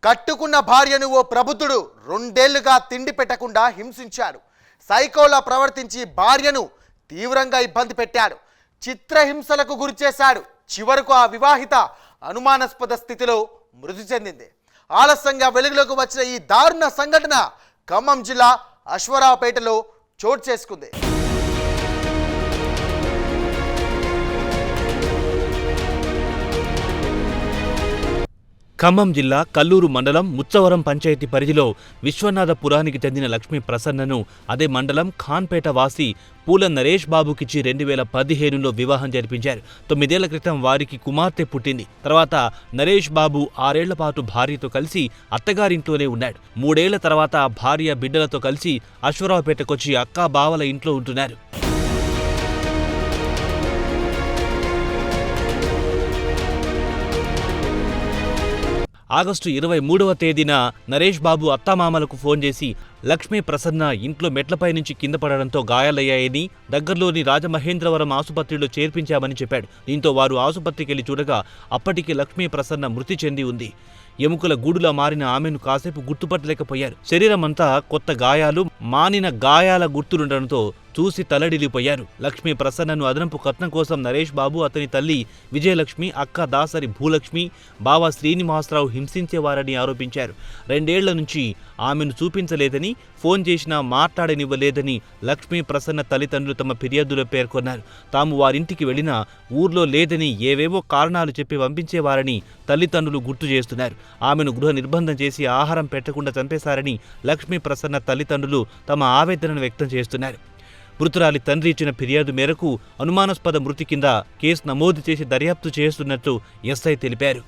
కట్టుకున్న భార్యను ఓ ప్రబుద్ధుడు 2 ఏళ్లుగా తిండి పెట్టకుండా హింసించాడు. సైకోలా ప్రవర్తించి భార్యను తీవ్రంగా ఇబ్బంది పెట్టాడు. చిత్రహింసలకు గురిచేశాడు. చివరకు ఆ వివాహిత అనుమానాస్పద స్థితిలో మృతి చెందింది. ఆలస్యంగా వెలుగులోకి వచ్చిన ఈ దారుణ సంఘటన ఖమ్మం జిల్లా అశ్వరావుపేటలో చోటు చేసుకుంది. ఖమ్మం జిల్లా కల్లూరు మండలం ముచ్చవరం పంచాయతీ పరిధిలో విశ్వనాథపురానికి చెందిన లక్ష్మీ ప్రసన్నను అదే మండలం ఖాన్పేట వాసి పూల నరేష్ బాబుకిచ్చి 2015లో వివాహం జరిపించారు. 9 ఏళ్ల క్రితం వారికి కుమార్తె పుట్టింది. తర్వాత నరేష్ బాబు 6 ఏళ్ల పాటు భార్యతో కలిసి అత్తగారింట్లోనే ఉన్నాడు. 3 ఏళ్ల తర్వాత భార్య బిడ్డలతో కలిసి అశ్వరావుపేటకొచ్చి అక్కా బావల ఇంట్లో ఉంటున్నారు. ఆగస్టు 23వ తేదీన నరేష్ బాబు అత్తామామలకు ఫోన్ చేసి లక్ష్మీ ప్రసన్న ఇంట్లో మెట్లపై నుంచి కింద పడడంతో గాయాలయ్యాయని దగ్గరలోని రాజమహేంద్రవరం ఆసుపత్రిలో చేర్పించామని చెప్పాడు. దీంతో వారు ఆసుపత్రికెళ్లి చూడగా అప్పటికి లక్ష్మీ ప్రసన్న మృతి చెంది ఉంది. ఎముకల గూడులా మారిన ఆమెను కాసేపు గుర్తుపట్టలేకపోయారు. శరీరమంతా కొత్త గాయాలు, మానిన గాయాల గుర్తులుండడంతో చూసి తలడిల్లిపోయారు. లక్ష్మీ ప్రసన్నను అదనపు కట్నం కోసం నరేష్ బాబు, అతని తల్లి విజయలక్ష్మి, అక్క దాసరి భూలక్ష్మి, బావ శ్రీనివాసరావు హింసించేవారని ఆరోపించారు. 2 ఏళ్ల నుంచి ఆమెను చూపించలేదని, ఫోన్ చేసినా మాట్లాడనివ్వలేదని లక్ష్మీ ప్రసన్న తల్లిదండ్రులు తమ ఫిర్యాదులో పేర్కొన్నారు. తాము వారింటికి వెళ్లినా ఊర్లో లేదని ఏవేవో కారణాలు చెప్పి పంపించేవారని తల్లిదండ్రులు గుర్తు చేస్తున్నారు. ఆమెను గృహ నిర్బంధం చేసి ఆహారం పెట్టకుండా చంపేశారని లక్ష్మీ ప్రసన్న తల్లిదండ్రులు తమ ఆవేదనను వ్యక్తం చేస్తున్నారు. మృతురాలి తండ్రి ఇచ్చిన ఫిర్యాదు మేరకు అనుమానాస్పద మృతి కింద కేసు నమోదు చేసి దర్యాప్తు చేస్తున్నట్టు ఎస్ఐ తెలిపారు.